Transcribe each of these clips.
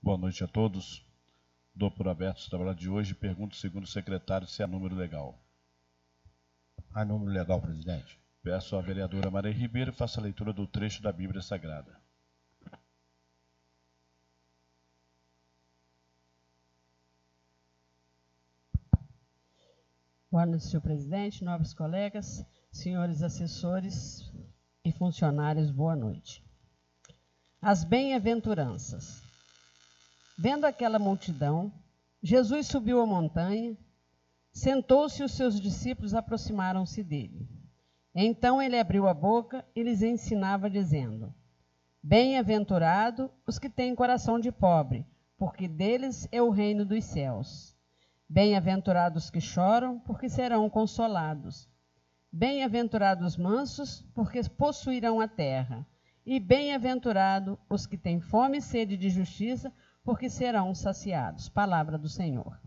Boa noite a todos. Dou por aberto o trabalho de hoje e pergunto, segundo o secretário, se há número legal. Há número legal, presidente. Peço à vereadora Maria Ribeiro faça a leitura do trecho da Bíblia Sagrada. Boa noite, senhor presidente, nobres colegas, senhores assessores e funcionários, boa noite. As bem-aventuranças. Vendo aquela multidão, Jesus subiu a montanha, sentou-se e os seus discípulos aproximaram-se dele. Então ele abriu a boca e lhes ensinava, dizendo: Bem-aventurado os que têm coração de pobre, porque deles é o reino dos céus. Bem-aventurados que choram, porque serão consolados. Bem-aventurados os mansos, porque possuirão a terra. E bem-aventurado os que têm fome e sede de justiça, porque serão saciados. Palavra do Senhor.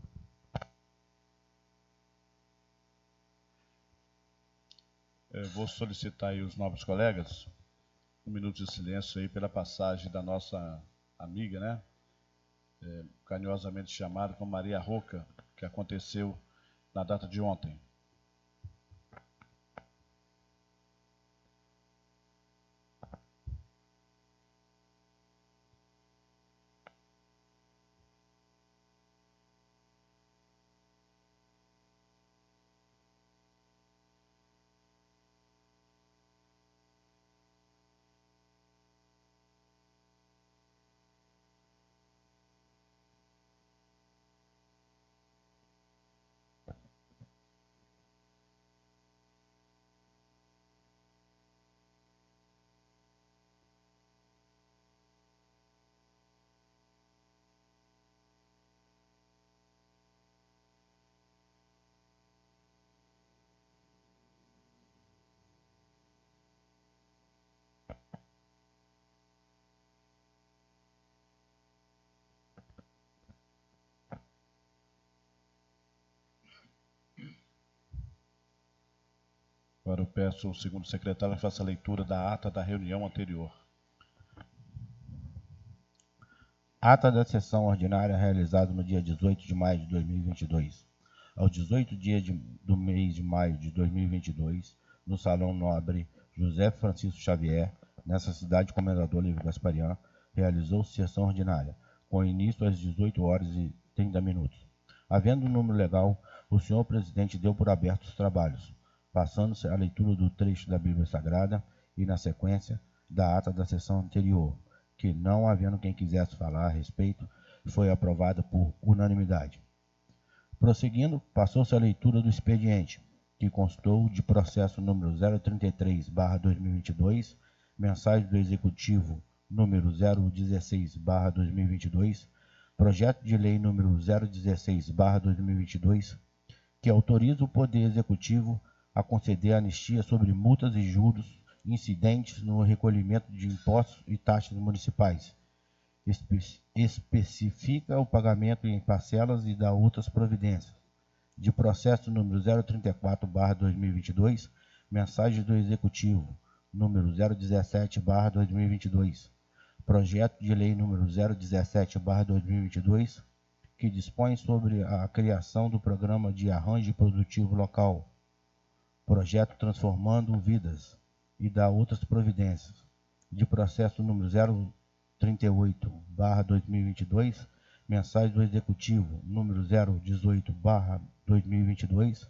Eu vou solicitar aí os nobres colegas um minuto de silêncio aí pela passagem da nossa amiga, né? Carinhosamente chamada como Maria Roca, que aconteceu na data de ontem. Agora eu peço ao segundo secretário que faça a leitura da ata da reunião anterior. Ata da sessão ordinária realizada no dia 18 de maio de 2022. Aos 18 dias do mês de maio de 2022, no Salão Nobre José Francisco Xavier, nessa cidade Comendador Livre Gasparian, realizou-se sessão ordinária, com início às 18 horas e 30 minutos. Havendo um número legal, o senhor presidente deu por abertos os trabalhos, passando-se a leitura do trecho da Bíblia Sagrada e, na sequência, da ata da sessão anterior, que, não havendo quem quisesse falar a respeito, foi aprovada por unanimidade. Prosseguindo, passou-se a leitura do expediente, que constou de processo número 033/2022, mensagem do Executivo número 016/2022, projeto de lei número 016/2022, que autoriza o Poder Executivo a conceder anistia sobre multas e juros incidentes no recolhimento de impostos e taxas municipais. Especifica o pagamento em parcelas e dá outras providências. De processo número 034/2022, mensagem do Executivo, número 017/2022, projeto de lei número 017/2022, que dispõe sobre a criação do Programa de Arranjo Produtivo Local, projeto Transformando Vidas, e dá outras providências. De processo número 038/2022, mensagem do Executivo, número 018/2022,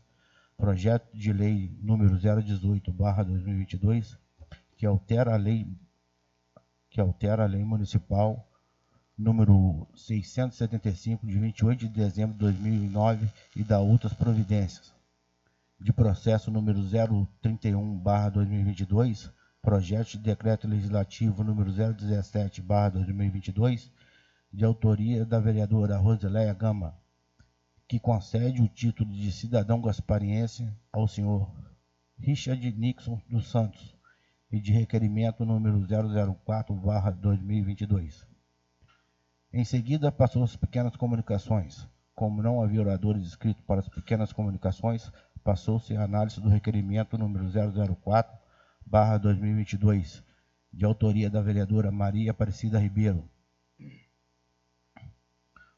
projeto de lei número 018/2022, que altera a lei municipal número 675, de 28 de dezembro de 2009, e dá outras providências. De processo número 031/2022, projeto de decreto legislativo número 017/2022, de autoria da vereadora Rosileia Gama, que concede o título de cidadão gaspariense ao senhor Richard Nixon dos Santos, e de requerimento número 004/2022. Em seguida, passou as pequenas comunicações. Como não havia oradores inscritos para as pequenas comunicações, passou-se a análise do requerimento número 004/2022, de autoria da vereadora Maria Aparecida Ribeiro,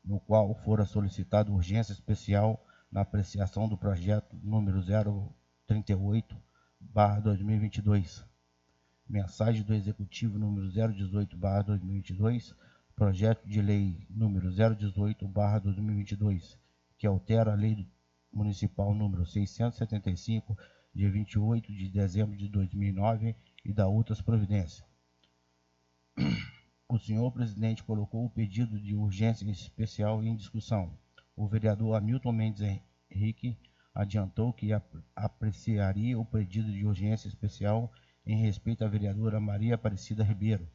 no qual fora solicitada urgência especial na apreciação do projeto número 038/2022. Mensagem do Executivo número 018/2022, projeto de lei número 018/2022, que altera a lei municipal número 675, de 28 de dezembro de 2009 e da outras providências. O senhor presidente colocou o pedido de urgência especial em discussão. O vereador Hamilton Mendes Henrique adiantou que apreciaria o pedido de urgência especial em respeito à vereadora Maria Aparecida Ribeiro,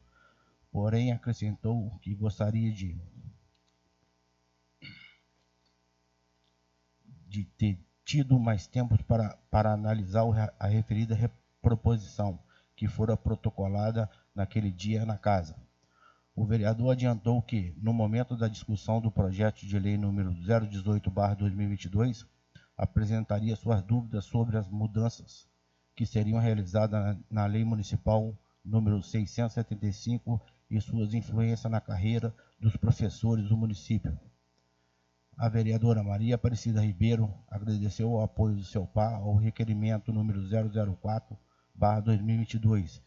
porém acrescentou que gostaria de ter tido mais tempo para analisar a referida proposição, que fora protocolada naquele dia na casa. O vereador adiantou que, no momento da discussão do projeto de lei número 018/2022, apresentaria suas dúvidas sobre as mudanças que seriam realizadas na lei municipal número 675 e suas influências na carreira dos professores do município. A vereadora Maria Aparecida Ribeiro agradeceu o apoio do seu par ao requerimento número 004/2022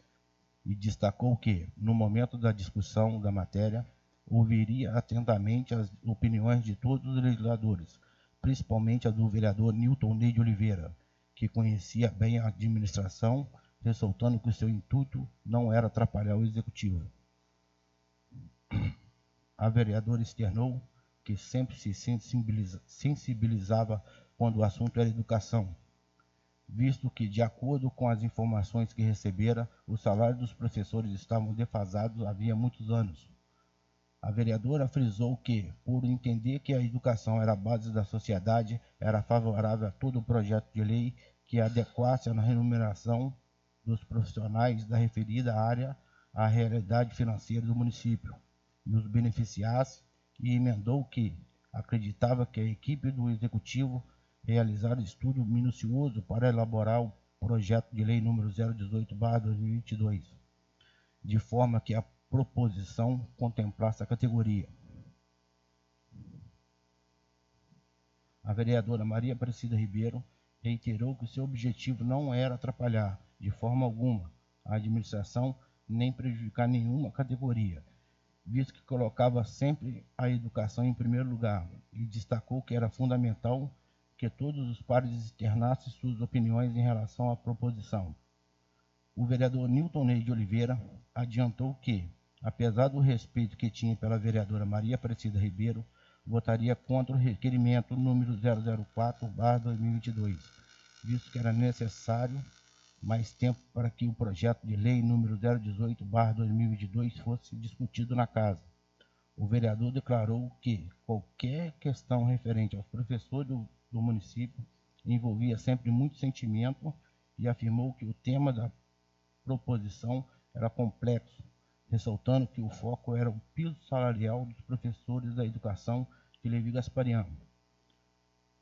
e destacou que, no momento da discussão da matéria, ouviria atentamente as opiniões de todos os legisladores, principalmente a do vereador Newton Ney de Oliveira, que conhecia bem a administração, ressaltando que o seu intuito não era atrapalhar o executivo. A vereadora externou que sempre se sensibilizava quando o assunto era educação, visto que, de acordo com as informações que recebera, os salários dos professores estavam defasados havia muitos anos. A vereadora frisou que, por entender que a educação era a base da sociedade, era favorável a todo o projeto de lei que adequasse a remuneração dos profissionais da referida área à realidade financeira do município e os beneficiasse, e emendou que acreditava que a equipe do Executivo realizara estudo minucioso para elaborar o projeto de lei número 018/2022, de forma que a proposição contemplasse a categoria. A vereadora Maria Aparecida Ribeiro reiterou que o seu objetivo não era atrapalhar, de forma alguma, a administração nem prejudicar nenhuma categoria, visto que colocava sempre a educação em primeiro lugar, e destacou que era fundamental que todos os pares externassem suas opiniões em relação à proposição. O vereador Newton Ney de Oliveira adiantou que, apesar do respeito que tinha pela vereadora Maria Aparecida Ribeiro, votaria contra o requerimento número 004/2022, visto que era necessário mais tempo para que o projeto de lei número 018/2022 fosse discutido na casa. O vereador declarou que qualquer questão referente aos professores do município envolvia sempre muito sentimento e afirmou que o tema da proposição era complexo, ressaltando que o foco era o piso salarial dos professores da educação de Levi Gaspariano.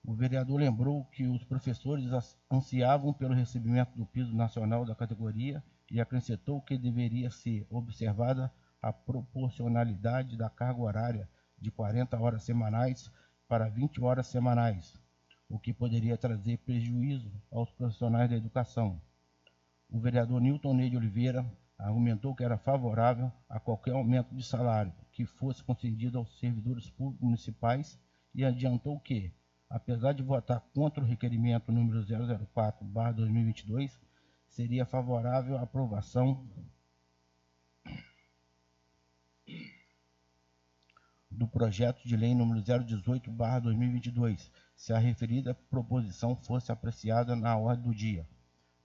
O vereador lembrou que os professores ansiavam pelo recebimento do piso nacional da categoria e acrescentou que deveria ser observada a proporcionalidade da carga horária de 40 horas semanais para 20 horas semanais, o que poderia trazer prejuízo aos profissionais da educação. O vereador Newton Ney de Oliveira argumentou que era favorável a qualquer aumento de salário que fosse concedido aos servidores públicos municipais e adiantou que, apesar de votar contra o requerimento número 004/2022, seria favorável à aprovação do projeto de lei número 018/2022, se a referida proposição fosse apreciada na ordem do dia.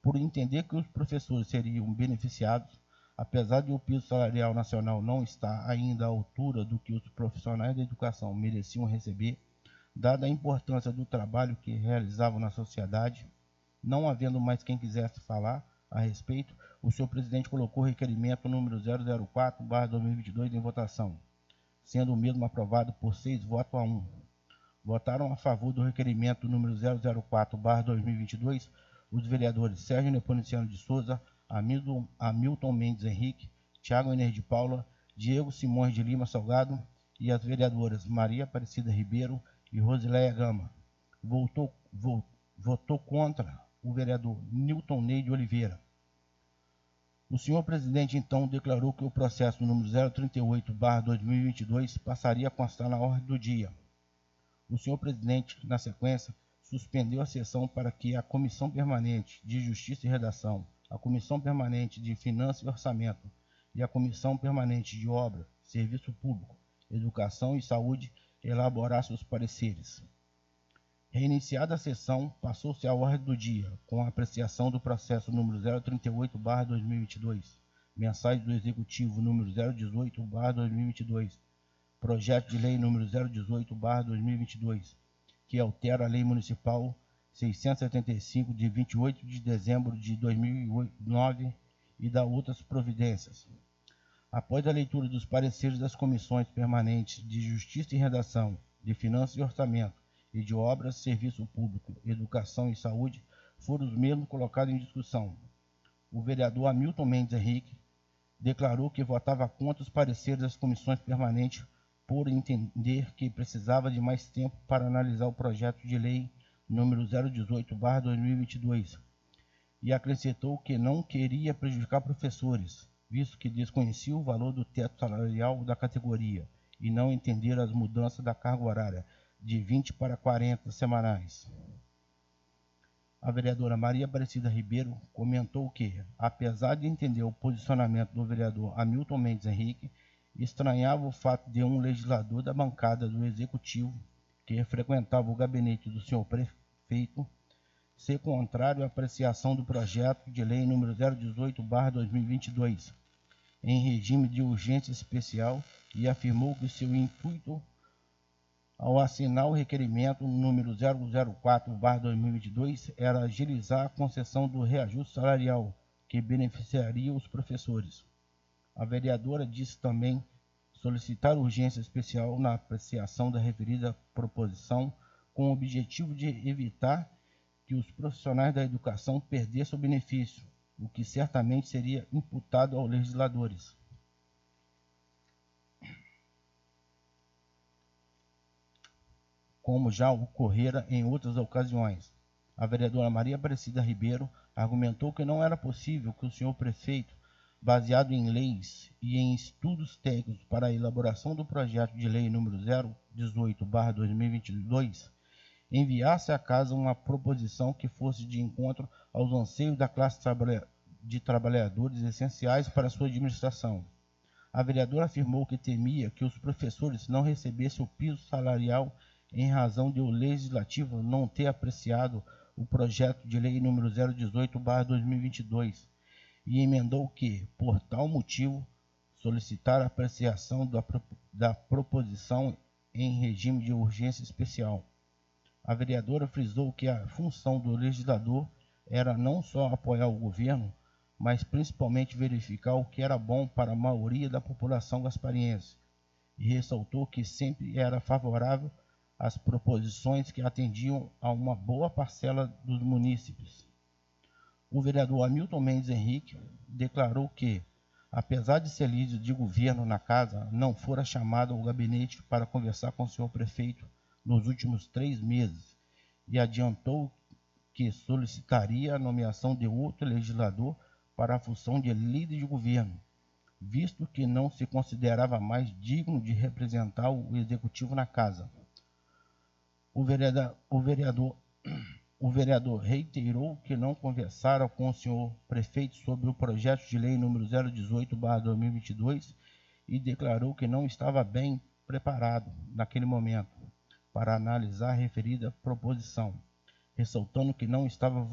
Por entender que os professores seriam beneficiados, apesar de o piso salarial nacional não estar ainda à altura do que os profissionais da educação mereciam receber, dada a importância do trabalho que realizavam na sociedade, não havendo mais quem quisesse falar a respeito, o senhor presidente colocou o requerimento número 004/2022 em votação, sendo o mesmo aprovado por 6 votos a 1. Votaram a favor do requerimento número 004/2022 os vereadores Sérgio Nepomuceno de Souza, Hamilton Mendes Henrique, Thiago Ener de Paula, Diego Simões de Lima Salgado e as vereadoras Maria Aparecida Ribeiro e Rosileia Gama. Votou contra o vereador Newton Ney de Oliveira. O senhor presidente, então, declarou que o processo número 038/2022 passaria a constar na ordem do dia. O senhor presidente, na sequência, suspendeu a sessão para que a Comissão Permanente de Justiça e Redação, a Comissão Permanente de Finanças e Orçamento e a Comissão Permanente de Obra, Serviço Público, Educação e Saúde elaborassem os pareceres. Reiniciada a sessão, passou-se à ordem do dia, com a apreciação do processo número 038/2022, mensais do Executivo número 018/2022, projeto de lei número 018/2022, que altera a Lei Municipal 675, de 28 de dezembro de 2009 e dá outras providências. Após a leitura dos pareceres das comissões permanentes de Justiça e Redação, de Finanças e Orçamento, e de Obras, Serviço Público, Educação e Saúde, foram os mesmos colocados em discussão. O vereador Hamilton Mendes Henrique declarou que votava contra os pareceres das comissões permanentes por entender que precisava de mais tempo para analisar o projeto de lei número 018/2022 e acrescentou que não queria prejudicar professores, visto que desconhecia o valor do teto salarial da categoria e não entender as mudanças da carga horária de 20 para 40 semanais. A vereadora Maria Aparecida Ribeiro comentou que, apesar de entender o posicionamento do vereador Hamilton Mendes Henrique, estranhava o fato de um legislador da bancada do Executivo, que frequentava o gabinete do senhor prefeito, ser contrário à apreciação do projeto de lei número 018/2022, em regime de urgência especial, e afirmou que seu intuito ao assinar o requerimento número 004/2022 era agilizar a concessão do reajuste salarial, que beneficiaria os professores. A vereadora disse também solicitar urgência especial na apreciação da referida proposição, com o objetivo de evitar que os profissionais da educação perdessem o benefício, o que certamente seria imputado aos legisladores. Como já ocorrera em outras ocasiões. A vereadora Maria Aparecida Ribeiro argumentou que não era possível que o senhor prefeito, baseado em leis e em estudos técnicos para a elaboração do projeto de lei número 018/2022, enviasse à casa uma proposição que fosse de encontro aos anseios da classe de trabalhadores essenciais para a sua administração. A vereadora afirmou que temia que os professores não recebessem o piso salarial em razão de o Legislativo não ter apreciado o projeto de lei número 018/2022 e emendou que, por tal motivo, solicitar a apreciação da proposição em regime de urgência especial. A vereadora frisou que a função do legislador era não só apoiar o governo, mas principalmente verificar o que era bom para a maioria da população gaspariense, e ressaltou que sempre era favorável às proposições que atendiam a uma boa parcela dos munícipes. O vereador Hamilton Mendes Henrique declarou que, apesar de ser líder de governo na casa, não fora chamado ao gabinete para conversar com o senhor prefeito nos últimos 3 meses e adiantou que solicitaria a nomeação de outro legislador para a função de líder de governo, visto que não se considerava mais digno de representar o executivo na casa. O vereador reiterou que não conversara com o senhor prefeito sobre o projeto de lei número 018/2022 e declarou que não estava bem preparado, naquele momento, para analisar a referida proposição, ressaltando que não estava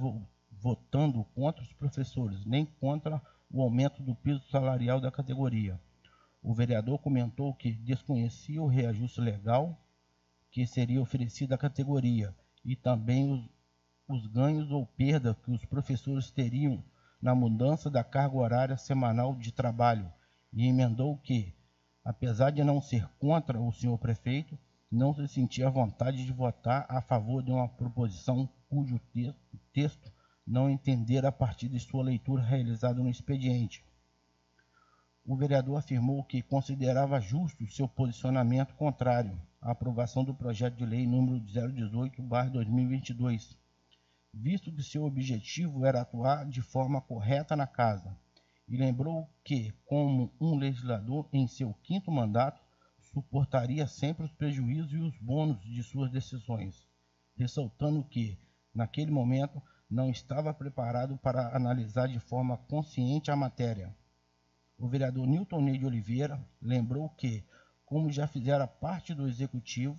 votando contra os professores, nem contra o aumento do piso salarial da categoria. O vereador comentou que desconhecia o reajuste legal que seria oferecido à categoria e também os ganhos ou perda que os professores teriam na mudança da carga horária semanal de trabalho, e emendou que, apesar de não ser contra o senhor prefeito, não se sentia à vontade de votar a favor de uma proposição cujo texto não entender a partir de sua leitura realizada no expediente. O vereador afirmou que considerava justo seu posicionamento contrário à aprovação do projeto de lei número 018/2022, visto que seu objetivo era atuar de forma correta na casa, e lembrou que, como um legislador em seu 5º mandato, suportaria sempre os prejuízos e os bônus de suas decisões, ressaltando que, naquele momento, não estava preparado para analisar de forma consciente a matéria. O vereador Nilton Ney de Oliveira lembrou que, como já fizera parte do Executivo,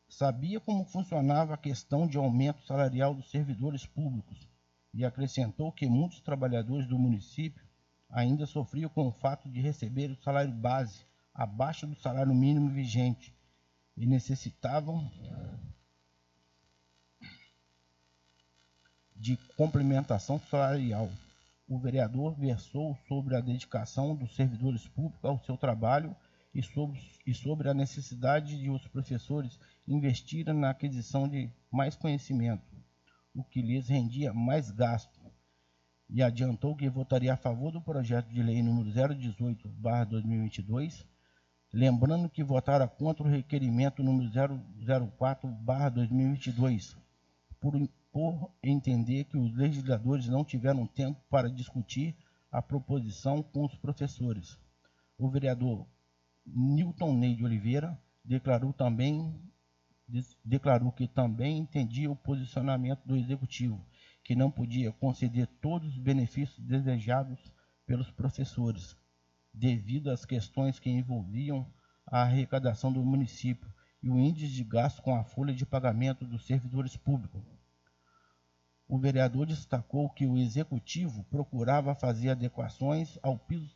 sabia como funcionava a questão de aumento salarial dos servidores públicos e acrescentou que muitos trabalhadores do município ainda sofriam com o fato de receber o salário base abaixo do salário mínimo vigente e necessitavam de complementação salarial. O vereador versou sobre a dedicação dos servidores públicos ao seu trabalho e sobre a necessidade de os professores investirem na aquisição de mais conhecimento, o que lhes rendia mais gasto, e adiantou que votaria a favor do projeto de lei número 018/2022, lembrando que votara contra o requerimento número 004/2022, por entender que os legisladores não tiveram tempo para discutir a proposição com os professores. O vereador Nilton Ney de Oliveira declarou que também entendia o posicionamento do Executivo, que não podia conceder todos os benefícios desejados pelos professores, devido às questões que envolviam a arrecadação do município e o índice de gasto com a folha de pagamento dos servidores públicos. O vereador destacou que o Executivo procurava fazer adequações ao piso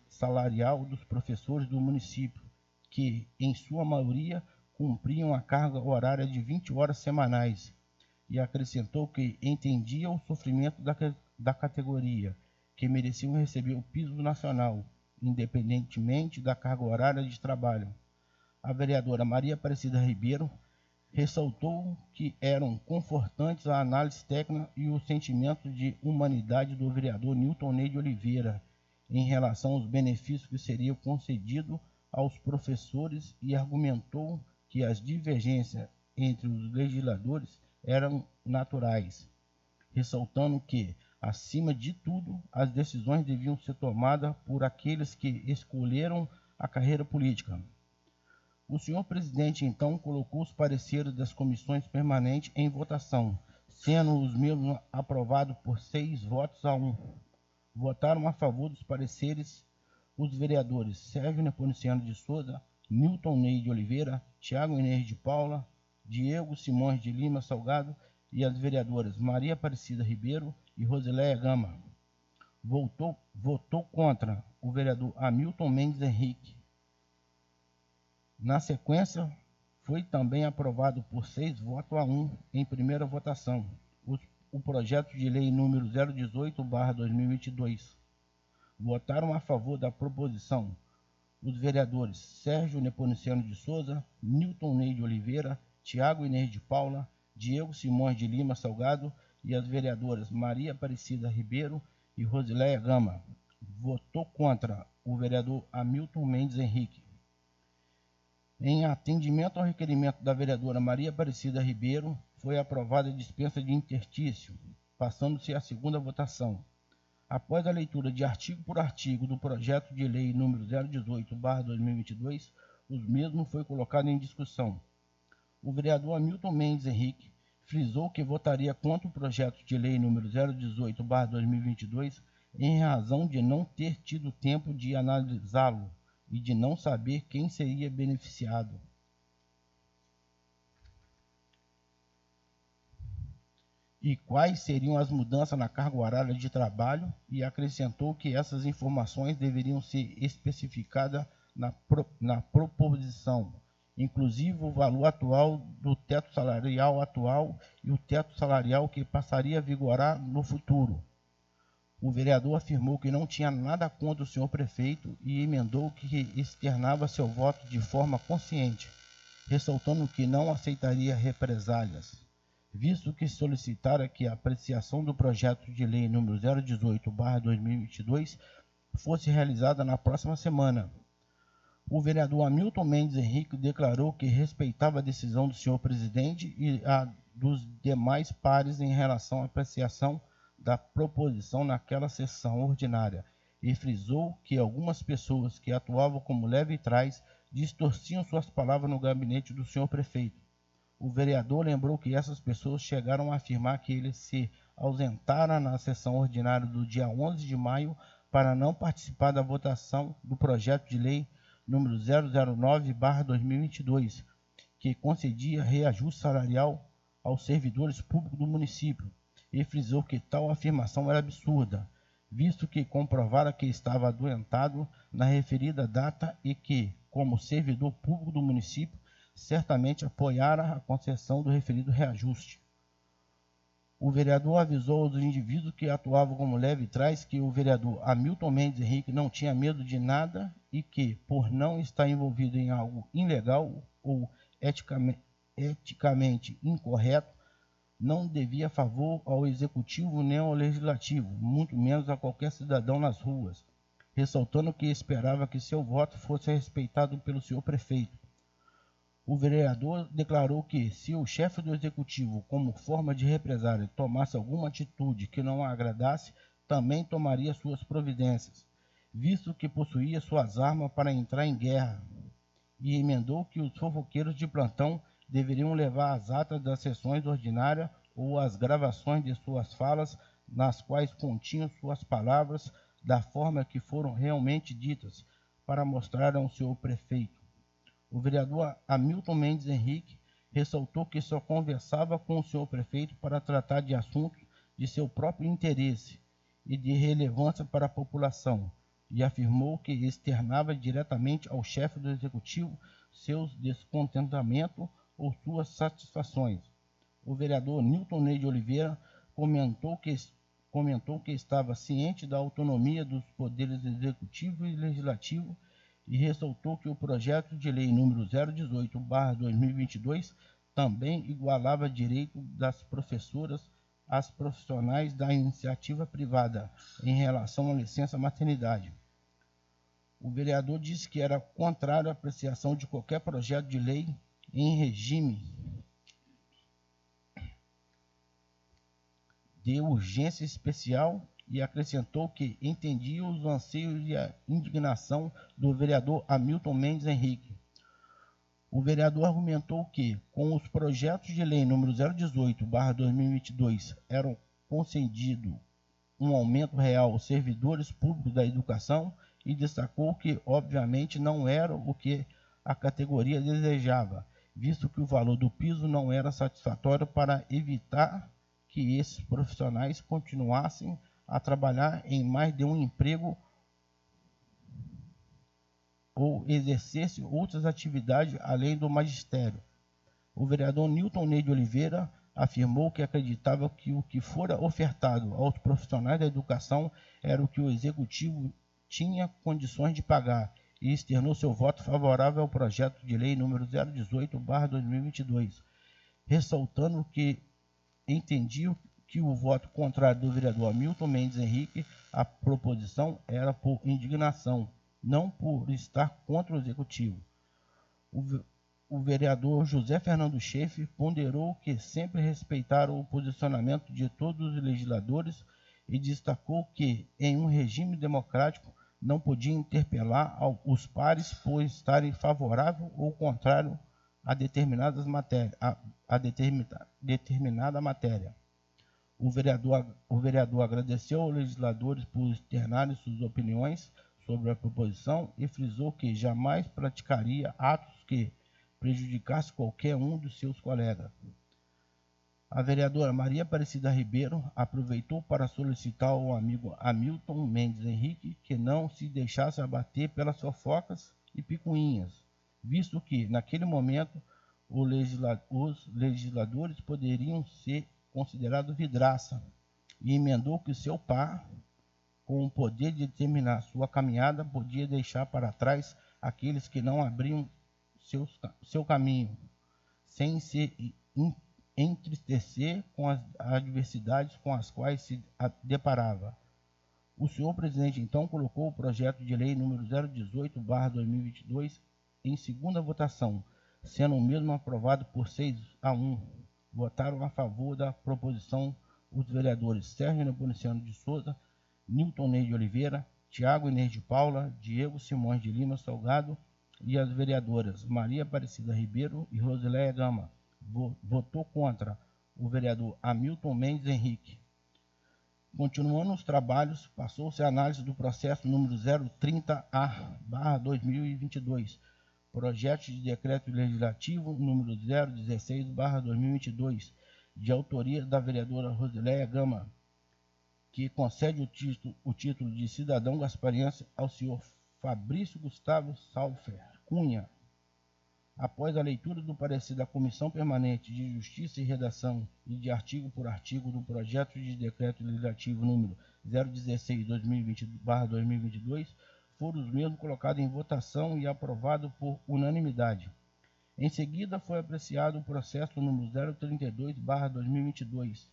salarial dos professores do município, que, em sua maioria, cumpriam a carga horária de 20 horas semanais, e acrescentou que entendia o sofrimento da categoria, que mereciam receber o piso nacional, independentemente da carga horária de trabalho. A vereadora Maria Aparecida Ribeiro ressaltou que eram confortantes a análise técnica e o sentimento de humanidade do vereador Nilton Ney de Oliveira em relação aos benefícios que seriam concedidos aos professores e argumentou que as divergências entre os legisladores eram naturais, ressaltando que, acima de tudo, as decisões deviam ser tomadas por aqueles que escolheram a carreira política. O senhor presidente, então, colocou os pareceres das comissões permanentes em votação, sendo os mesmos aprovados por 6 votos a 1. Votaram a favor dos pareceres os vereadores Sérgio Nepomuceno de Souza, Nilton Ney de Oliveira, Tiago Inês de Paula, Diego Simões de Lima Salgado e as vereadoras Maria Aparecida Ribeiro e Rosileia Gama. Votou contra o vereador Hamilton Mendes Henrique. Na sequência, foi também aprovado por 6 votos a 1 em primeira votação o projeto de lei número 018/2022. Votaram a favor da proposição os vereadores Sérgio Nepomuceno de Souza, Nilton Ney de Oliveira, Tiago Inês de Paula, Diego Simões de Lima Salgado e as vereadoras Maria Aparecida Ribeiro e Rosileia Gama. Votou contra o vereador Hamilton Mendes Henrique. Em atendimento ao requerimento da vereadora Maria Aparecida Ribeiro, foi aprovada a dispensa de interstício, passando-se à segunda votação. Após a leitura de artigo por artigo do projeto de lei número 018/2022, os mesmos foi colocado em discussão. O vereador Hamilton Mendes Henrique frisou que votaria contra o projeto de lei número 018/2022 em razão de não ter tido tempo de analisá-lo e de não saber quem seria beneficiado. E quais seriam as mudanças na carga horária de trabalho, e acrescentou que essas informações deveriam ser especificadas na proposição, inclusive o valor atual do teto salarial atual e o teto salarial que passaria a vigorar no futuro. O vereador afirmou que não tinha nada contra o senhor prefeito e emendou que externava seu voto de forma consciente, ressaltando que não aceitaria represálias, visto que solicitara que a apreciação do projeto de lei número 018/2022 fosse realizada na próxima semana. O vereador Hamilton Mendes Henrique declarou que respeitava a decisão do senhor presidente e a dos demais pares em relação à apreciação da proposição naquela sessão ordinária e frisou que algumas pessoas que atuavam como leve e trás distorciam suas palavras no gabinete do senhor prefeito. O vereador lembrou que essas pessoas chegaram a afirmar que ele se ausentara na sessão ordinária do dia 11 de maio para não participar da votação do projeto de lei número 009/2022, que concedia reajuste salarial aos servidores públicos do município, e frisou que tal afirmação era absurda, visto que comprovara que estava adoentado na referida data e que, como servidor público do município, certamente apoiara a concessão do referido reajuste. O vereador avisou aos indivíduos que atuavam como leve trás que o vereador Hamilton Mendes Henrique não tinha medo de nada e que, por não estar envolvido em algo ilegal ou eticamente incorreto, não devia favor ao executivo nem ao legislativo, muito menos a qualquer cidadão nas ruas, ressaltando que esperava que seu voto fosse respeitado pelo senhor prefeito. O vereador declarou que, se o chefe do executivo, como forma de represália, tomasse alguma atitude que não agradasse, também tomaria suas providências, visto que possuía suas armas para entrar em guerra, e emendou que os fofoqueiros de plantão deveriam levar as atas das sessões ordinárias ou as gravações de suas falas, nas quais continham suas palavras da forma que foram realmente ditas, para mostrar ao senhor prefeito. O vereador Hamilton Mendes Henrique ressaltou que só conversava com o senhor prefeito para tratar de assuntos de seu próprio interesse e de relevância para a população, e afirmou que externava diretamente ao chefe do executivo seus descontentamentos ou suas satisfações. O vereador Nilton Ney de Oliveira comentou que estava ciente da autonomia dos poderes executivo e legislativo e ressaltou que o projeto de lei número 018/2022 também igualava direito das professoras às profissionais da iniciativa privada em relação à licença maternidade. O vereador disse que era contrário à apreciação de qualquer projeto de lei em regime de urgência especial e acrescentou que entendia os anseios e a indignação do vereador Hamilton Mendes Henrique. O vereador argumentou que, com os projetos de lei número 018/2022, eram concedido um aumento real aos servidores públicos da educação e destacou que, obviamente, não era o que a categoria desejava, visto que o valor do piso não era satisfatório para evitar que esses profissionais continuassem a trabalhar em mais de um emprego ou exercesse outras atividades além do magistério. O vereador Nilton Ney de Oliveira afirmou que acreditava que o que fora ofertado aos profissionais da educação era o que o executivo tinha condições de pagar e externou seu voto favorável ao projeto de lei número 018/2022, ressaltando que entendia que o voto contrário do vereador Hamilton Mendes Henrique à proposição era por indignação, não por estar contra o executivo. O vereador José Fernando Schaeffer ponderou que sempre respeitaram o posicionamento de todos os legisladores e destacou que, em um regime democrático, não podia interpelar os pares por estarem favorável ou contrário a determinada matéria. O vereador agradeceu aos legisladores por externarem suas opiniões sobre a proposição e frisou que jamais praticaria atos que prejudicassem qualquer um dos seus colegas. A vereadora Maria Aparecida Ribeiro aproveitou para solicitar ao amigo Hamilton Mendes Henrique que não se deixasse abater pelas fofocas e picuinhas, visto que, naquele momento, os legisladores poderiam ser considerado vidraça, e emendou que seu par, com o poder de determinar sua caminhada, podia deixar para trás aqueles que não abriam seu caminho, sem se entristecer com as adversidades com as quais se deparava. O senhor presidente, então, colocou o projeto de lei número 018/2022 em segunda votação, sendo o mesmo aprovado por 6-1. Votaram a favor da proposição os vereadores Sérgio Nepomuceno de Souza, Nilton Ney de Oliveira, Tiago Inês de Paula, Diego Simões de Lima Salgado e as vereadoras Maria Aparecida Ribeiro e Rosileia Gama. Votou contra o vereador Hamilton Mendes Henrique. Continuando os trabalhos, passou-se a análise do processo número 030A/2022, projeto de decreto legislativo número 016/2022, de autoria da vereadora Rosileia Gama, que concede o título de cidadão gaspariense ao senhor Fabrício Gustavo Salfer Cunha. Após a leitura do parecer da Comissão Permanente de Justiça e Redação e de artigo por artigo do projeto de decreto legislativo número 016/2022, foram os mesmos colocados em votação e aprovados por unanimidade. Em seguida, foi apreciado o processo número 032/2022,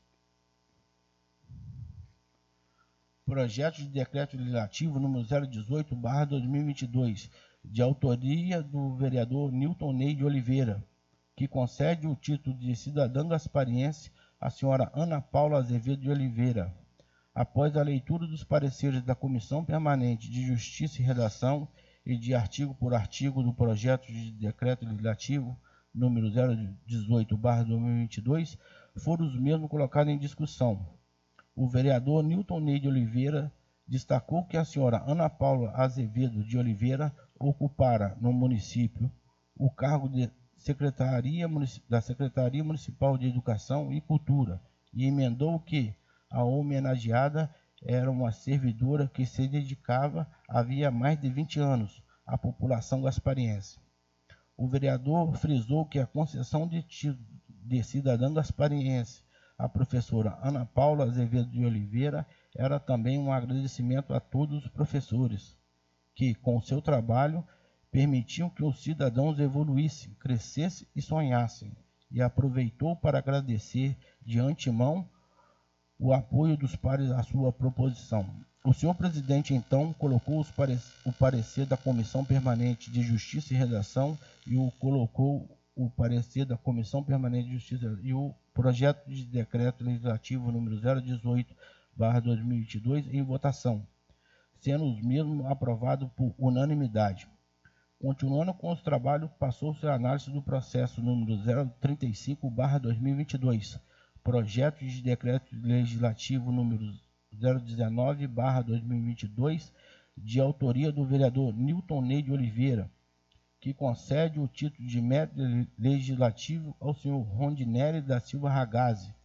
projeto de decreto legislativo número 018/2022, de autoria do vereador Nilton Ney de Oliveira, que concede o título de cidadã gaspariense à senhora Ana Paula Azevedo de Oliveira. Após a leitura dos pareceres da Comissão Permanente de Justiça e Redação e de artigo por artigo do projeto de decreto legislativo número 018/2022, foram os mesmos colocados em discussão. O vereador Nilton Ney de Oliveira destacou que a senhora Ana Paula Azevedo de Oliveira ocupara no município o cargo de da Secretaria Municipal de Educação e Cultura e emendou que a homenageada era uma servidora que se dedicava havia mais de 20 anos à população gaspariense. O vereador frisou que a concessão de título de cidadã gaspariense à professora Ana Paula Azevedo de Oliveira era também um agradecimento a todos os professores que, com seu trabalho, permitiam que os cidadãos evoluíssem, crescessem e sonhassem, e aproveitou para agradecer de antemão o apoio dos pares à sua proposição. O senhor presidente, então, colocou o parecer da Comissão Permanente de Justiça e Redação e colocou o parecer da Comissão Permanente de Justiça e o projeto de decreto legislativo número 018/2022 em votação, sendo os mesmos aprovados por unanimidade. Continuando com os trabalhos, passou-se a análise do processo número 035/2022, projeto de decreto legislativo número 019/2022, de autoria do vereador Nilton Ney de Oliveira, que concede o título de mérito legislativo ao senhor Rondinelli da Silva Ragazzi.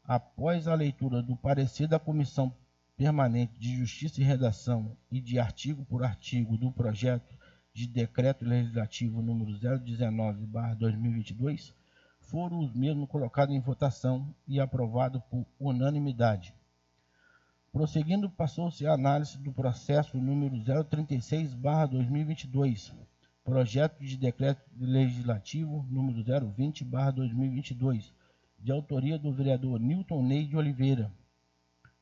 Após a leitura do parecer da Comissão Permanente de Justiça e Redação e de artigo por artigo do projeto de decreto legislativo número 019/2022, foram os mesmos colocados em votação e aprovados por unanimidade. Prosseguindo, passou-se a análise do processo número 036/2022, projeto de decreto legislativo número 020/2022, de autoria do vereador Nilton Ney de Oliveira,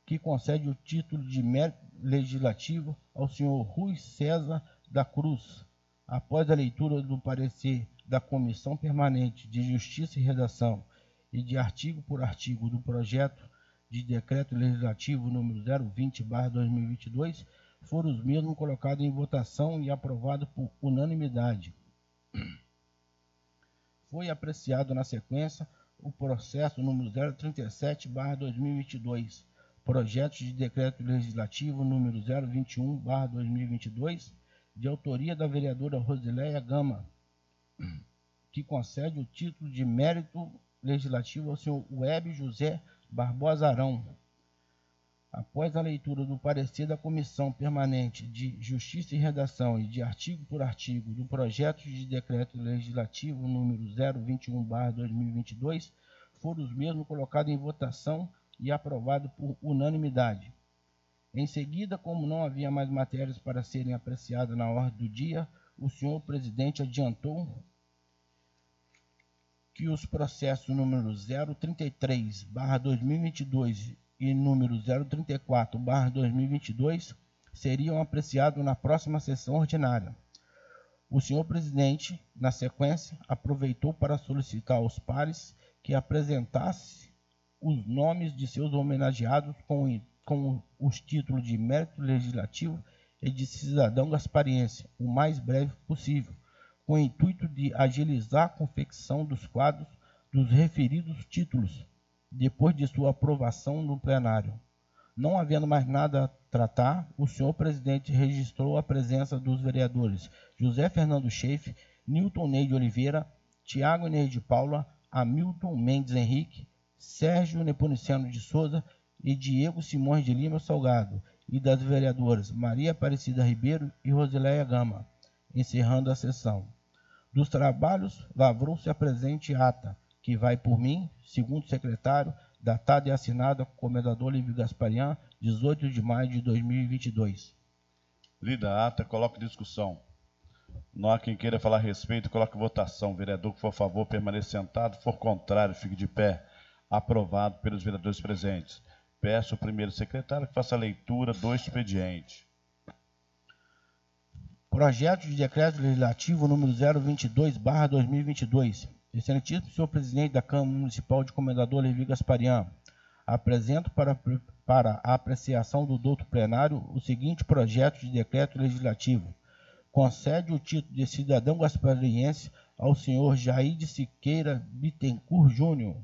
que concede o título de mérito legislativo ao senhor Rui César da Cruz. Após a leitura do parecer da Comissão Permanente de Justiça e Redação e de artigo por artigo do projeto de decreto legislativo número 020/2022, foram os mesmos colocados em votação e aprovados por unanimidade. Foi apreciado na sequência o processo número 037/2022, projeto de decreto legislativo número 021/2022, de autoria da vereadora Rosileia Gama, que concede o título de mérito legislativo ao senhor Web José Barbosa Arão. Após a leitura do parecer da Comissão Permanente de Justiça e Redação e de artigo por artigo do projeto de decreto legislativo número 021/2022, foram os mesmos colocados em votação e aprovados por unanimidade. Em seguida, como não havia mais matérias para serem apreciadas na ordem do dia, o senhor presidente adiantou que os processos números 033/2022 e número 034/2022 seriam apreciados na próxima sessão ordinária. O senhor presidente, na sequência, aproveitou para solicitar aos pares que apresentasse os nomes de seus homenageados com os títulos de mérito legislativo e de cidadão gaspariense, o mais breve possível, com o intuito de agilizar a confecção dos quadros dos referidos títulos, depois de sua aprovação no plenário. Não havendo mais nada a tratar, o senhor presidente registrou a presença dos vereadores José Fernando Schaeff, Nilton Ney de Oliveira, Tiago Inês de Paula, Hamilton Mendes Henrique, Sérgio Nepomuceno de Souza e Diego Simões de Lima Salgado, e das vereadoras Maria Aparecida Ribeiro e Rosileia Gama, encerrando a sessão. Dos trabalhos, lavrou-se a presente ata, que vai por mim, segundo secretário, datada e assinada com o Comendador Lívio Gasparian, 18 de maio de 2022. Lida a ata, coloque em discussão. Não há quem queira falar a respeito, coloque em votação. Vereador que for a favor, permaneça sentado. For contrário, fique de pé. Aprovado pelos vereadores presentes. Peço ao primeiro secretário que faça a leitura do expediente. Projeto de decreto legislativo número 022/2022. Excelentíssimo senhor presidente da Câmara Municipal de Comendador Lívio Gasparian, apresento para a apreciação do douto plenário o seguinte projeto de decreto legislativo. Concede o título de cidadão gaspariense ao senhor Jair de Siqueira Bittencourt Júnior.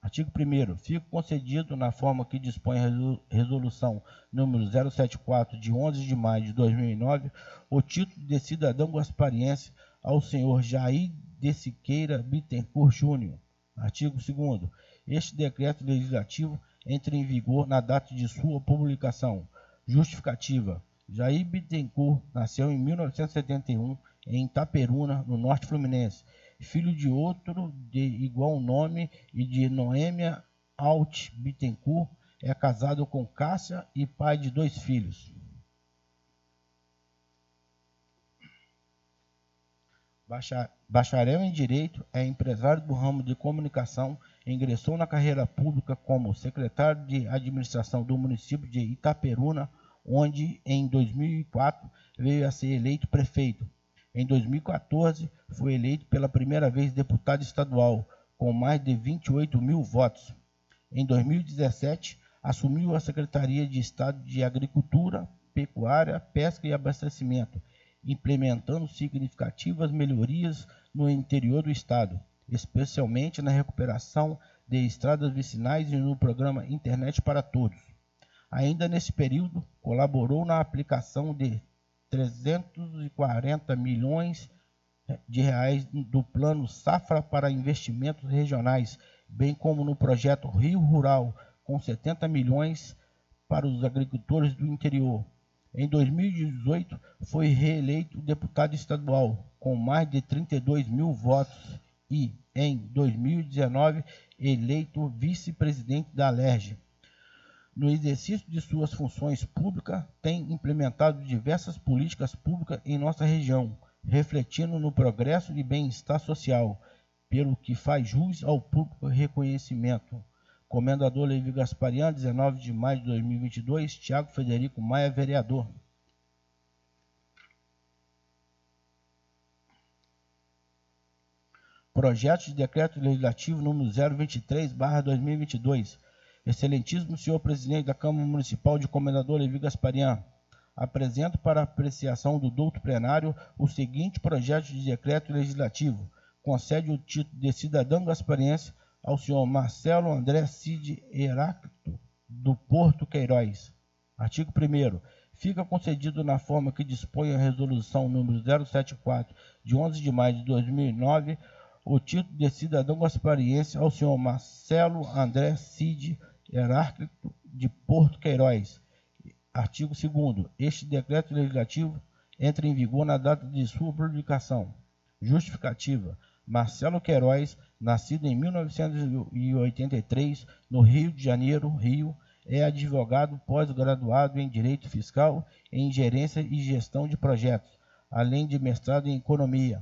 Artigo 1º. Fica concedido na forma que dispõe a resolução número 074 de 11 de maio de 2009 o título de cidadão gaspariense ao senhor Jair de Siqueira Bittencourt Júnior. Artigo 2º. Este decreto legislativo entra em vigor na data de sua publicação. Justificativa. Jair Bittencourt nasceu em 1971 em Itaperuna, no norte fluminense, filho de outro de igual nome e de Noêmia Alt Bittencourt, é casado com Cássia e pai de 2 filhos. Bacharel em Direito, é empresário do ramo de comunicação, ingressou na carreira pública como secretário de administração do município de Itaperuna, onde em 2004 veio a ser eleito prefeito. Em 2014, foi eleito pela primeira vez deputado estadual, com mais de 28 mil votos. Em 2017, assumiu a Secretaria de Estado de Agricultura, Pecuária, Pesca e Abastecimento, implementando significativas melhorias no interior do Estado, especialmente na recuperação de estradas vicinais e no programa Internet para Todos. Ainda nesse período, colaborou na aplicação de 340 milhões de reais do Plano Safra para investimentos regionais, bem como no projeto Rio Rural, com 70 milhões para os agricultores do interior. Em 2018, foi reeleito deputado estadual, com mais de 32 mil votos e, em 2019, eleito vice-presidente da Alerj. No exercício de suas funções públicas, tem implementado diversas políticas públicas em nossa região, refletindo no progresso e bem-estar social, pelo que faz jus ao público reconhecimento. Comendador Lívio Gasparian, 19 de maio de 2022, Tiago Frederico Maia, vereador. Projeto de decreto legislativo número 023/2022. Excelentíssimo senhor presidente da Câmara Municipal de Comendador Lívio Gasparian, apresento para apreciação do douto plenário o seguinte projeto de decreto legislativo. Concede o título de cidadão gaspariense ao senhor Marcelo André Cid Heráclito do Porto Queiroz. Artigo 1º. Fica concedido na forma que dispõe a resolução número 074 de 11 de maio de 2009 o título de cidadão gaspariense ao senhor Marcelo André Cid Heráclito de Porto Queiroz. Artigo 2º. Este decreto legislativo entra em vigor na data de sua publicação. Justificativa. Marcelo Queiroz, nascido em 1983, no Rio de Janeiro, Rio, é advogado pós-graduado em Direito Fiscal, em Gerência e Gestão de Projetos, além de mestrado em Economia.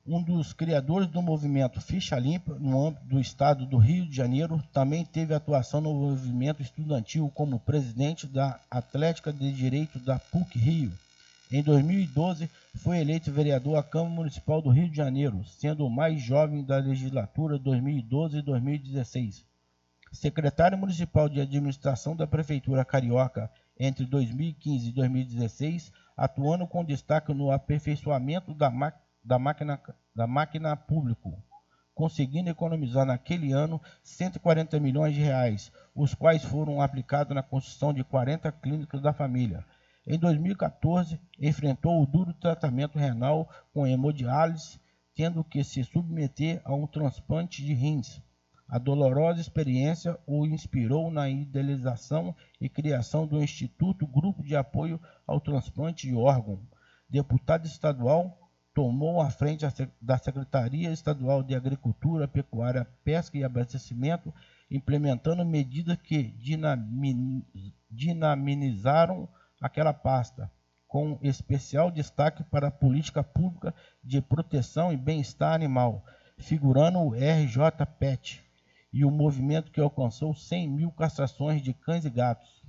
Um dos criadores do movimento Ficha Limpa, no âmbito do estado do Rio de Janeiro, também teve atuação no movimento estudantil como presidente da Atlética de Direito da PUC-Rio. Em 2012, foi eleito vereador à Câmara Municipal do Rio de Janeiro, sendo o mais jovem da legislatura 2012 e 2016. Secretário Municipal de Administração da Prefeitura Carioca entre 2015 e 2016, atuando com destaque no aperfeiçoamento da máquina público, conseguindo economizar naquele ano 140 milhões de reais, os quais foram aplicados na construção de 40 clínicas da família. Em 2014, enfrentou o duro tratamento renal com hemodiálise, tendo que se submeter a um transplante de rins. A dolorosa experiência o inspirou na idealização e criação do Instituto Grupo de Apoio ao Transplante de Órgão. Deputado estadual, tomou à frente da Secretaria Estadual de Agricultura, Pecuária, Pesca e Abastecimento, implementando medidas que dinamizaram aquela pasta, com especial destaque para a política pública de proteção e bem-estar animal, figurando o RJ-PET, e o movimento que alcançou 100 mil castrações de cães e gatos.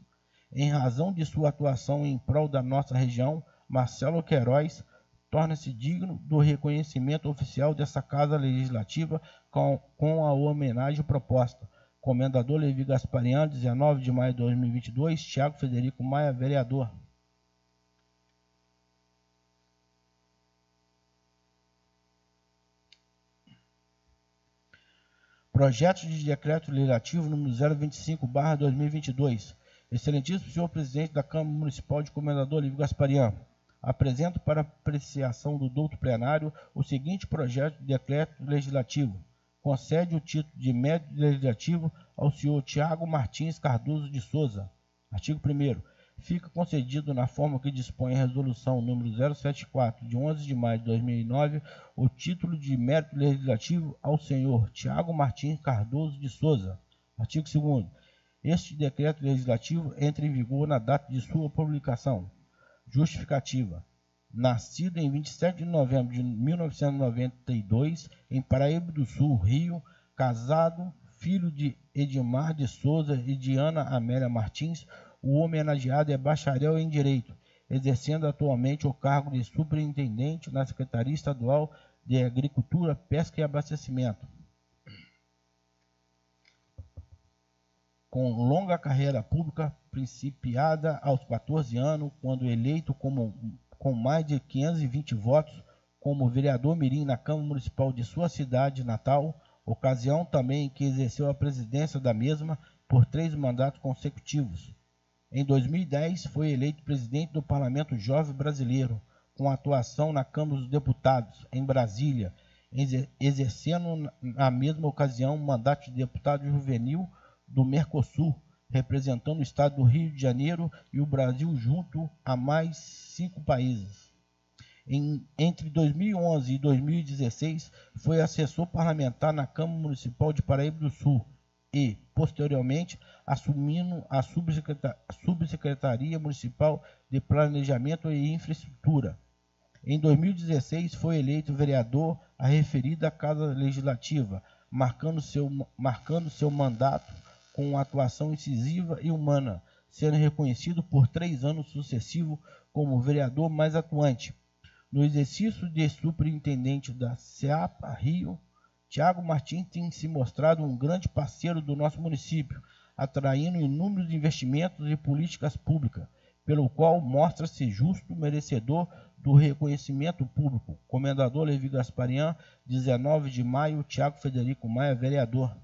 Em razão de sua atuação em prol da nossa região, Marcelo Queiroz torna-se digno do reconhecimento oficial dessa Casa Legislativa com a homenagem proposta. Comendador Levi Gasparian, 19 de maio de 2022, Thiago Federico Maia, vereador. Projeto de Decreto Legislativo número 025/2022. Excelentíssimo senhor presidente da Câmara Municipal de Comendador Levi Gasparian, apresento para apreciação do douto plenário o seguinte projeto de decreto legislativo. Concede o título de mérito legislativo ao senhor Tiago Martins Cardoso de Souza. Artigo 1º. Fica concedido na forma que dispõe a resolução número 074, de 11 de maio de 2009, o título de mérito legislativo ao senhor Tiago Martins Cardoso de Souza. Artigo 2º. Este decreto legislativo entra em vigor na data de sua publicação. Justificativa. Nascido em 27 de novembro de 1992, em Paraíba do Sul, Rio, casado, filho de Edmar de Souza e de Ana Amélia Martins, o homenageado é bacharel em Direito, exercendo atualmente o cargo de superintendente na Secretaria Estadual de Agricultura, Pesca e Abastecimento. Com longa carreira pública, principiada aos 14 anos, quando eleito com mais de 520 votos como vereador mirim na Câmara Municipal de sua cidade natal, ocasião também em que exerceu a presidência da mesma por 3 mandatos consecutivos. Em 2010, foi eleito presidente do Parlamento Jovem Brasileiro, com atuação na Câmara dos Deputados, em Brasília, exercendo na mesma ocasião o mandato de deputado juvenil do Mercosul, representando o estado do Rio de Janeiro e o Brasil junto a mais 5 países. Entre 2011 e 2016, foi assessor parlamentar na Câmara Municipal de Paraíba do Sul e, posteriormente, assumindo a Subsecretaria Municipal de Planejamento e Infraestrutura. Em 2016, foi eleito vereador à referida Casa Legislativa, marcando seu mandato com atuação incisiva e humana, sendo reconhecido por 3 anos sucessivos como o vereador mais atuante. No exercício de superintendente da SEAPA Rio, Tiago Martins tem se mostrado um grande parceiro do nosso município, atraindo inúmeros investimentos e políticas públicas, pelo qual mostra-se justo merecedor do reconhecimento público. Comendador Levi Gasparian, 19 de maio, Tiago Federico Maia, vereador.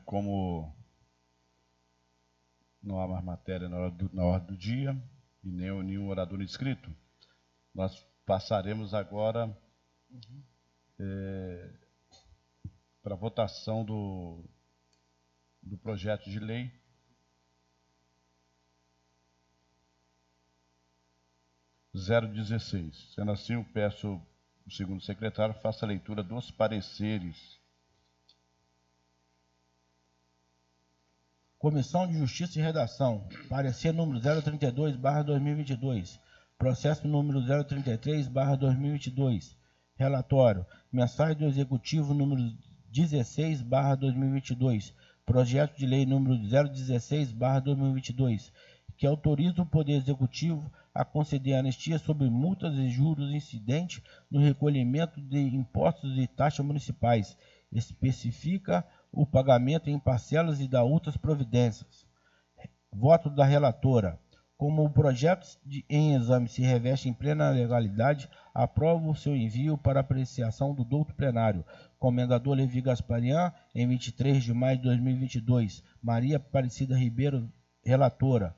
Como não há mais matéria na ordem do dia e nenhum orador inscrito, nós passaremos agora para a votação do projeto de lei (016). Sendo assim, eu peço o segundo secretário faça a leitura dos pareceres. Comissão de Justiça e Redação, parecer número 032/2022, processo número 033/2022, relatório, mensagem do Executivo número 16/2022, projeto de lei número 016/2022, que autoriza o Poder Executivo a conceder anistia sobre multas e juros incidentes no recolhimento de impostos e taxas municipais, especifica o pagamento em parcelas e dá outras providências. Voto da relatora. Como o projeto em exame se reveste em plena legalidade, aprova o seu envio para apreciação do douto plenário. Comendador Levi Gasparian, em 23 de maio de 2022. Maria Aparecida Ribeiro, relatora.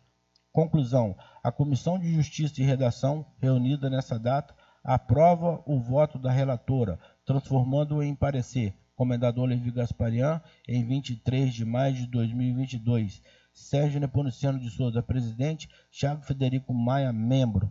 Conclusão. A Comissão de Justiça e Redação, reunida nessa data, aprova o voto da relatora, transformando-o em parecer. Comendador Levi Gasparian, em 23 de maio de 2022. Sérgio Nepomuceno de Souza, presidente. Thiago Frederico Maia, membro.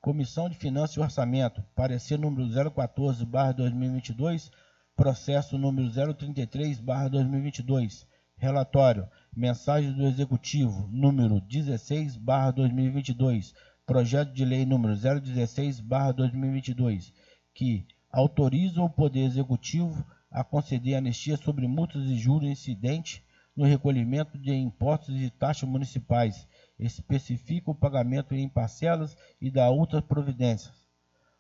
Comissão de Finanças e Orçamento, parecer número 014/2022, processo número 033/2022. Relatório, mensagem do Executivo, número 16/2022, projeto de lei número 016/2022, que autoriza o Poder Executivo a conceder anistia sobre multas e juros incidentes no recolhimento de impostos e taxas municipais, especifica o pagamento em parcelas e dá outras providências.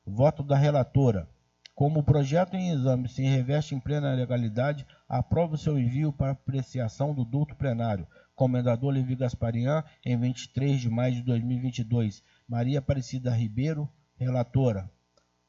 Voto da relatora. Como o projeto em exame se reveste em plena legalidade, aprova o seu envio para apreciação do douto plenário. Comendador Levi Gasparian, em 23 de maio de 2022. Maria Aparecida Ribeiro, relatora.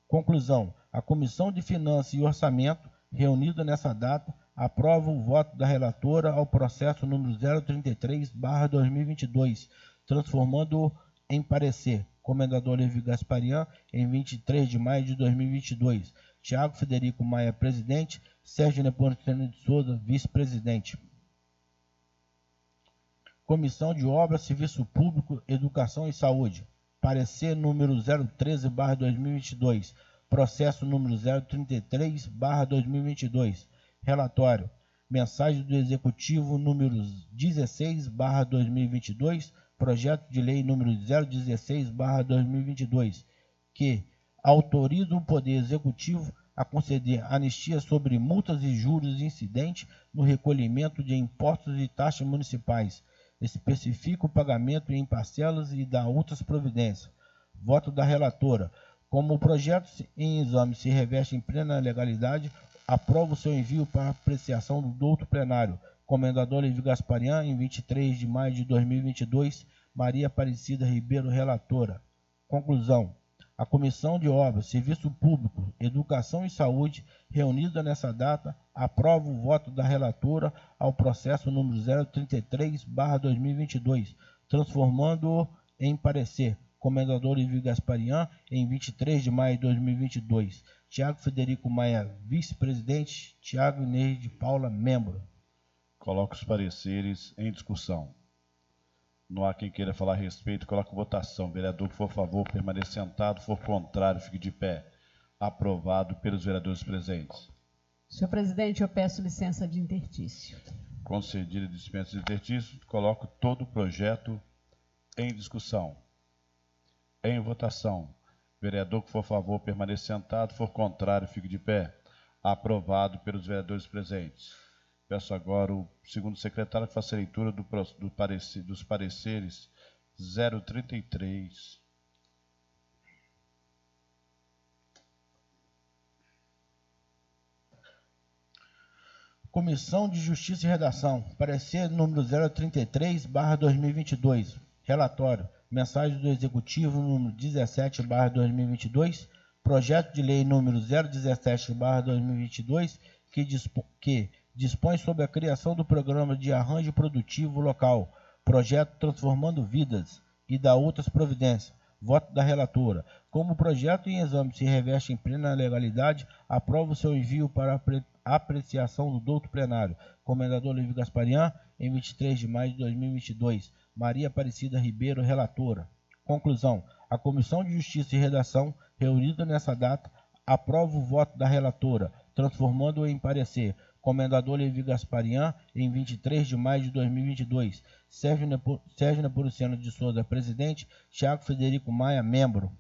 Conclusão. A Comissão de Finanças e Orçamento, reunida nessa data, aprova o voto da relatora ao processo número 033/2022, transformando-o em parecer. Comendador Levi Gasparian, em 23 de maio de 2022. Thiago Frederico Maia, presidente. Sérgio Nepomuceno de Souza, vice-presidente. Comissão de Obras, Serviço Público, Educação e Saúde. Parecer número 013/2022. Processo número 033/2022. Relatório. Mensagem do Executivo número 16/2022. Projeto de lei número 016/2022, que autoriza o Poder Executivo a conceder anistia sobre multas e juros incidentes no recolhimento de impostos e taxas municipais, especifica o pagamento em parcelas e dá outras providências. Voto da relatora. Como o projeto em exame se reveste em plena legalidade, aprova o seu envio para apreciação do douto plenário. Comendador Levi Gasparian, em 23 de maio de 2022. Maria Aparecida Ribeiro, relatora. Conclusão. A Comissão de Obras, Serviço Público, Educação e Saúde, reunida nessa data, aprova o voto da relatora ao processo número 033/2022, transformando-o em parecer. Comendador Levi Gasparian, em 23 de maio de 2022. Thiago Frederico Maia, vice-presidente. Thiago Inês de Paula, membro. Coloco os pareceres em discussão. Não há quem queira falar a respeito, coloco votação. Vereador que for a favor, permaneça sentado. For contrário, fique de pé. Aprovado pelos vereadores presentes. Senhor presidente, eu peço licença de intertício. Concedida a dispensa de intertício, coloco todo o projeto em discussão. Em votação. Vereador que for a favor, permaneça sentado. For contrário, fique de pé. Aprovado pelos vereadores presentes. Peço agora o segundo secretário que faça a leitura dos pareceres 033. Comissão de Justiça e Redação. Parecer número 033/2022. Relatório. Mensagem do Executivo número 17/2022. Projeto de lei número 017/2022 que dispõe sobre a criação do Programa de Arranjo Produtivo Local, projeto Transformando Vidas, e dá outras providências. Voto da relatora. Como o projeto em exame se reveste em plena legalidade, aprova o seu envio para apreciação do douto plenário. Comendador Levi Gasparian, em 23 de maio de 2022. Maria Aparecida Ribeiro, relatora. Conclusão. A Comissão de Justiça e Redação, reunida nessa data, aprova o voto da relatora, transformando-o em parecer. Comendador Levi Gasparian, em 23 de maio de 2022. Sérgio Nepomuceno de Souza, presidente. Thiago Frederico Maia, membro.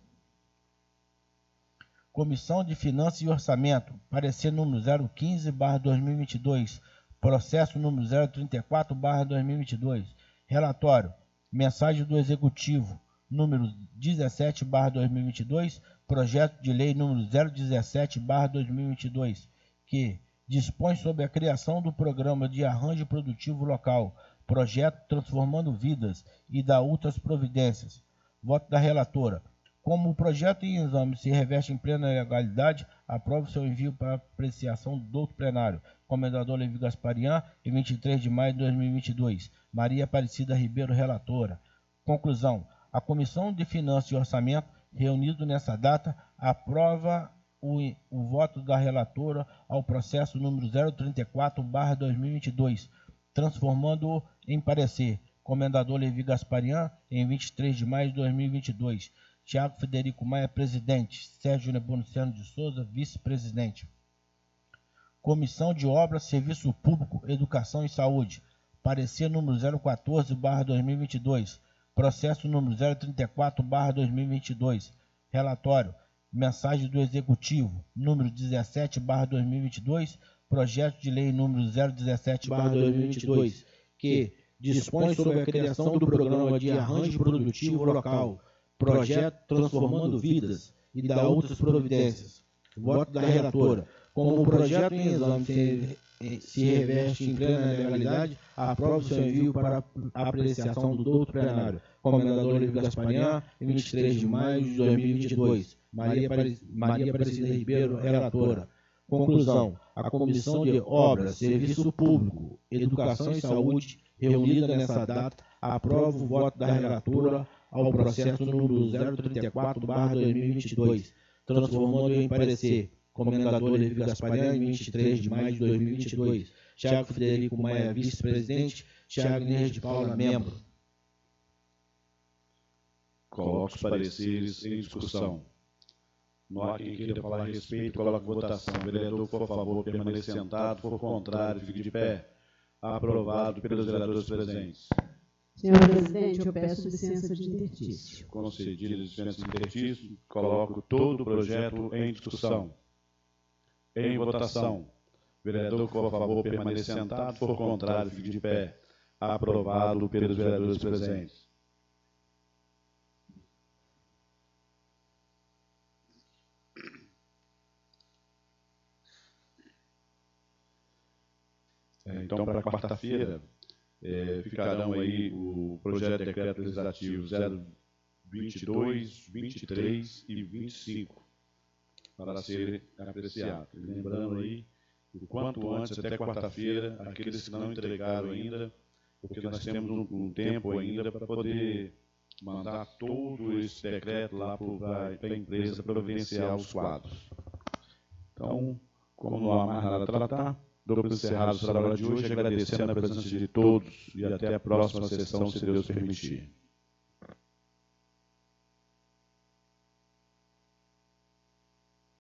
Comissão de Finanças e Orçamento, parecer número 015/2022, processo número 034/2022. Relatório, mensagem do Executivo, número 17/2022, projeto de lei número 017/2022, que dispõe sobre a criação do Programa de Arranjo Produtivo Local, projeto Transformando Vidas e da outras providências. Voto da relatora. Como o projeto em exame se reveste em plena legalidade, aprova o seu envio para apreciação do outro plenário. Comendador Levi Gasparian, em 23 de maio de 2022. Maria Aparecida Ribeiro, relatora. Conclusão. A Comissão de Finanças e Orçamento, reunido nessa data, aprova o voto da relatora ao processo número 034/2022, transformando-o em parecer. Comendador Levi Gasparian, em 23 de maio de 2022. Thiago Frederico Maia, presidente. Sérgio Nepomuceno de Souza, vice-presidente. Comissão de Obras, Serviço Público, Educação e Saúde. Parecer número 014/2022. Processo número 034/2022. Relatório. Mensagem do Executivo, número 17/2022, projeto de lei número 017/2022, que dispõe sobre a criação do Programa de Arranjo Produtivo Local, projeto Transformando Vidas e da outras providências. Voto da relatora. Como o projeto em exame se reveste em plena legalidade, aprova o seu envio para apreciação do outro plenário. Comendador Levi Gasparian, em 23 de maio de 2022. Maria Aparecida Ribeiro, relatora. Conclusão. A Comissão de Obras, Serviço Público, Educação e Saúde, reunida nessa data, aprova o voto da relatora ao processo número 034/2022, transformando em parecer. Comendador Levi Gasparian, em 23 de maio de 2022. Thiago Frederico Maia, vice-presidente. Thiago Inês de Paula, membro. Coloco os pareceres em discussão. Não há quem queira falar a respeito, coloco votação. Vereador que for a favor, permaneça sentado. For contrário, fique de pé. Aprovado pelos vereadores presentes. Senhor presidente, eu peço licença de interstício. Concedida licença de interstício, coloco todo o projeto em discussão. Em votação. Vereador que for a favor, permaneça sentado. For contrário, fique de pé. Aprovado pelos vereadores presentes. Então, para quarta-feira, ficarão aí o projeto de decreto legislativo 022, 23 e 25 para serem apreciados. Lembrando aí, o quanto antes, até quarta-feira, aqueles que não entregaram ainda, porque nós temos um tempo ainda para poder mandar todo esse decreto lá para a empresa providenciar os quadros. Então, como não há mais nada a tratar, dou por encerrado o trabalho de hoje, agradecendo a presença de todos e até a próxima sessão, se Deus permitir.